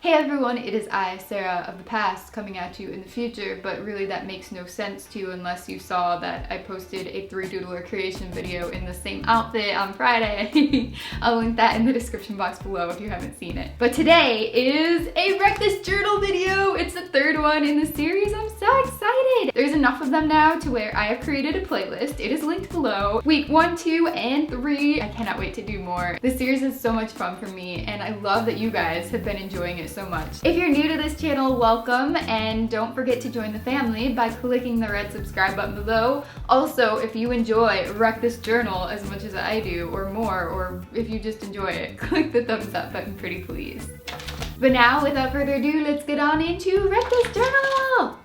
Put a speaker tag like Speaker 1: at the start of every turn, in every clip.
Speaker 1: Hey everyone, it is I, Sarah of the past, coming at you in the future, but really that makes no sense to you unless you saw that I posted a 3-doodler creation video in the same outfit on Friday. I'll link that in the description box below if you haven't seen it. But today is a Wreck This Journal video! It's the third one in the series. I'm so excited! There's enough of them now to where I have created a playlist. It is linked below. Week 1, 2, and 3. I cannot wait to do more. This series is so much fun for me, and I love that you guys have been enjoying it so much. If you're new to this channel, welcome, and don't forget to join the family by clicking the red subscribe button below. Also, if you enjoy Wreck This Journal as much as I do, or more, or if you just enjoy it, click the thumbs up button pretty please. But now, without further ado, let's get on into Wreck This Journal!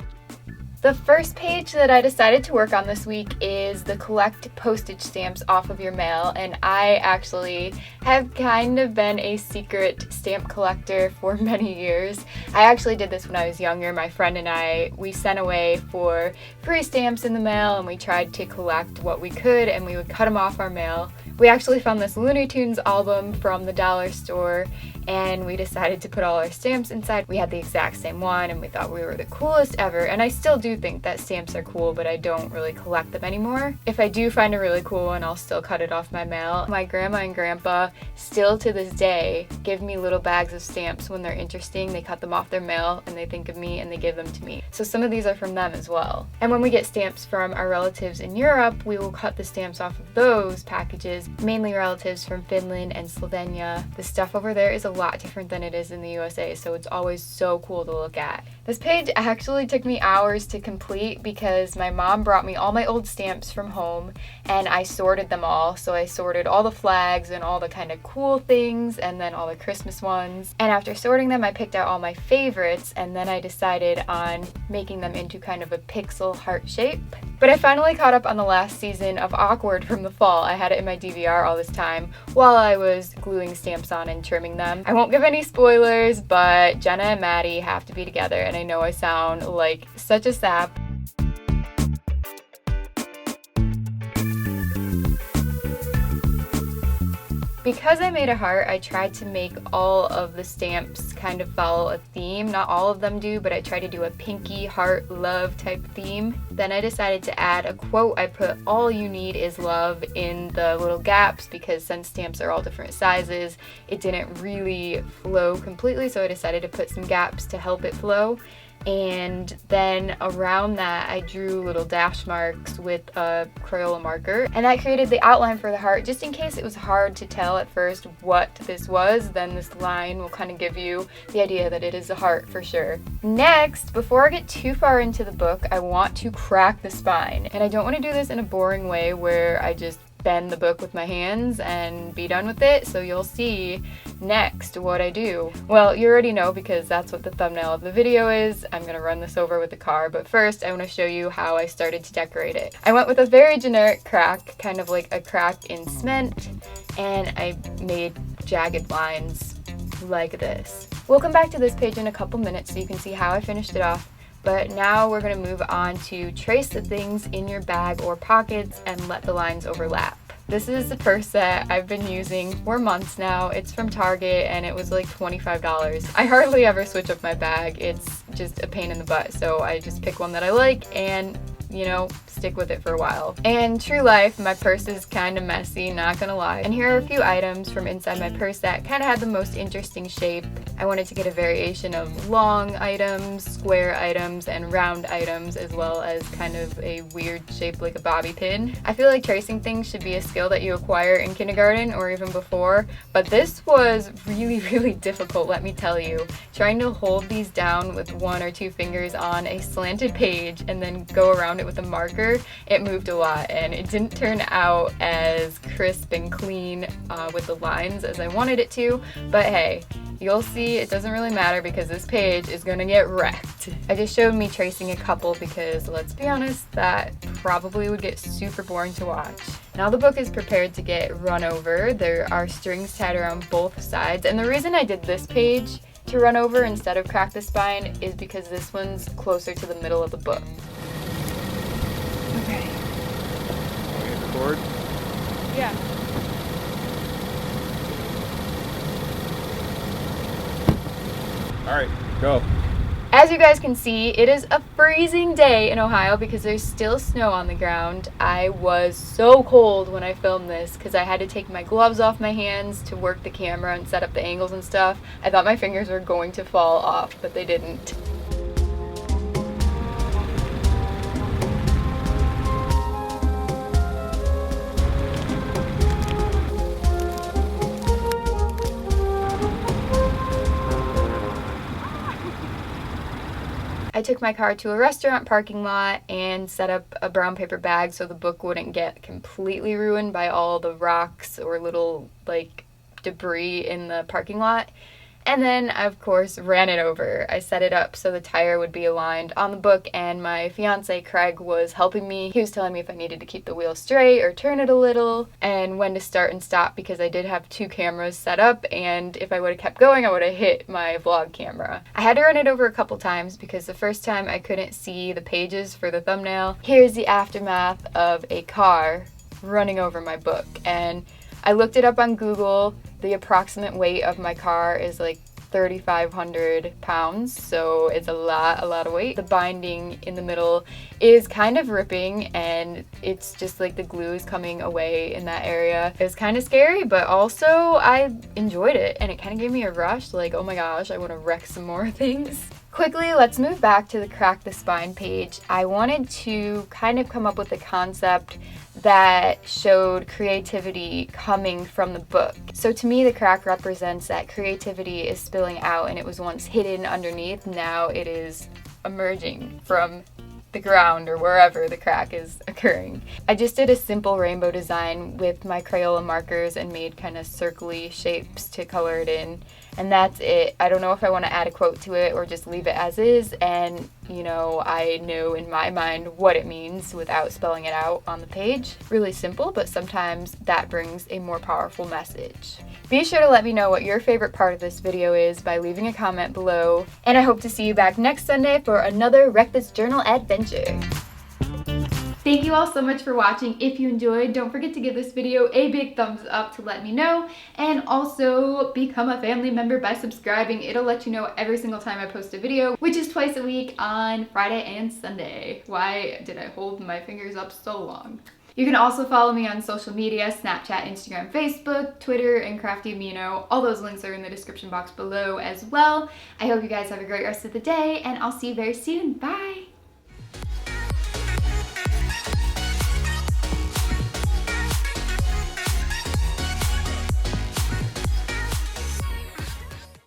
Speaker 1: The first page that I decided to work on this week is the collect postage stamps off of your mail, and I actually have kind of been a secret stamp collector for many years. I actually did this when I was younger. My friend and I, we sent away for free stamps in the mail, and we tried to collect what we could, and we would cut them off our mail. We actually found this Looney Tunes album from the dollar store, and we decided to put all our stamps inside. We had the exact same one, and we thought we were the coolest ever, and I still do think that stamps are cool, but I don't really collect them anymore. If I do find a really cool one, I'll still cut it off my mail. My grandma and grandpa still to this day give me little bags of stamps when they're interesting. They cut them off their mail, and they think of me, and they give them to me. So some of these are from them as well. And when we get stamps from our relatives in Europe, we will cut the stamps off of those packages, mainly relatives from Finland and Slovenia. The stuff over there is a lot different than it is in the USA, so it's always so cool to look at. This page actually took me hours to complete because my mom brought me all my old stamps from home and I sorted them all. So I sorted all the flags and all the kind of cool things and then all the Christmas ones. And after sorting them, I picked out all my favorites, and then I decided on making them into kind of a pixel heart shape. But I finally caught up on the last season of Awkward from the fall. I had it in my DVR all this time while I was gluing stamps on and trimming them. I won't give any spoilers, but Jenna and Maddie have to be together, and I know I sound like such a sap. Because I made a heart, I tried to make all of the stamps kind of follow a theme. Not all of them do, but I tried to do a pinky, heart, love type theme. Then I decided to add a quote. I put "all you need is love" in the little gaps because since stamps are all different sizes, it didn't really flow completely, so I decided to put some gaps to help it flow. And then around that, I drew little dash marks with a Crayola marker, and that created the outline for the heart. Just in case it was hard to tell at first what this was, then this line will kind of give you the idea that it is a heart for sure. Next, before I get too far into the book, I want to crack the spine. And I don't want to do this in a boring way where I just bend the book with my hands and be done with it, so you'll see next what I do. Well, you already know because that's what the thumbnail of the video is. I'm gonna run this over with the car, but first I want to show you how I started to decorate it. I went with a very generic crack, kind of like a crack in cement, and I made jagged lines like this. We'll come back to this page in a couple minutes so you can see how I finished it off. But now we're going to move on to trace the things in your bag or pockets and let the lines overlap. This is a purse that I've been using for months now. It's from Target and it was like $25. I hardly ever switch up my bag. It's just a pain in the butt. So I just pick one that I like and, you know, stick with it for a while. And true life, my purse is kind of messy, not gonna lie. And here are a few items from inside my purse that kind of had the most interesting shape. I wanted to get a variation of long items, square items, and round items, as well as kind of a weird shape like a bobby pin. I feel like tracing things should be a skill that you acquire in kindergarten or even before, but this was really, really difficult, let me tell you. Trying to hold these down with 1 or 2 fingers on a slanted page and then go around it with a marker, it moved a lot, and it didn't turn out as crisp and clean with the lines as I wanted it to, but hey, you'll see it doesn't really matter because this page is gonna get wrecked. I just showed me tracing a couple because, let's be honest, that probably would get super boring to watch. Now the book is prepared to get run over. There are strings tied around both sides, and the reason I did this page to run over instead of crack the spine is because this one's closer to the middle of the book. Okay.
Speaker 2: Want to record?
Speaker 1: Yeah.
Speaker 2: All right, go.
Speaker 1: As you guys can see, it is a freezing day in Ohio because there's still snow on the ground. I was so cold when I filmed this because I had to take my gloves off my hands to work the camera and set up the angles and stuff. I thought my fingers were going to fall off, but they didn't. I took my car to a restaurant parking lot and set up a brown paper bag so the book wouldn't get completely ruined by all the rocks or little like debris in the parking lot. And then I, of course, ran it over. I set it up so the tire would be aligned on the book, and my fiance Craig was helping me. He was telling me if I needed to keep the wheel straight or turn it a little and when to start and stop because I did have 2 cameras set up, and if I would have kept going I would have hit my vlog camera. I had to run it over a couple times because the first time I couldn't see the pages for the thumbnail. Here's the aftermath of a car running over my book, and I looked it up on Google. The approximate weight of my car is like 3,500 pounds, so it's a lot of weight. The binding in the middle is kind of ripping, and it's just like the glue is coming away in that area. It was kind of scary, but also I enjoyed it, and it kind of gave me a rush, like, oh my gosh, I want to wreck some more things. Quickly, let's move back to the Crack the Spine page. I wanted to kind of come up with a concept that showed creativity coming from the book. So to me, the crack represents that creativity is spilling out, and it was once hidden underneath. Now it is emerging from the ground or wherever the crack is occurring. I just did a simple rainbow design with my Crayola markers and made kind of circly shapes to color it in, and that's it. I don't know if I want to add a quote to it or just leave it as is, and you know, I know in my mind what it means without spelling it out on the page. Really simple, but sometimes that brings a more powerful message. Be sure to let me know what your favorite part of this video is by leaving a comment below, and I hope to see you back next Sunday for another Wreck This Journal adventure. Thank you all so much for watching. If you enjoyed, don't forget to give this video a big thumbs up to let me know, and also become a family member by subscribing. It'll let you know every single time I post a video, which is twice a week on Friday and Sunday. Why did I hold my fingers up so long? You can also follow me on social media, Snapchat, Instagram, Facebook, Twitter, and Crafty Amino. All those links are in the description box below as well. I hope you guys have a great rest of the day, and I'll see you very soon. Bye!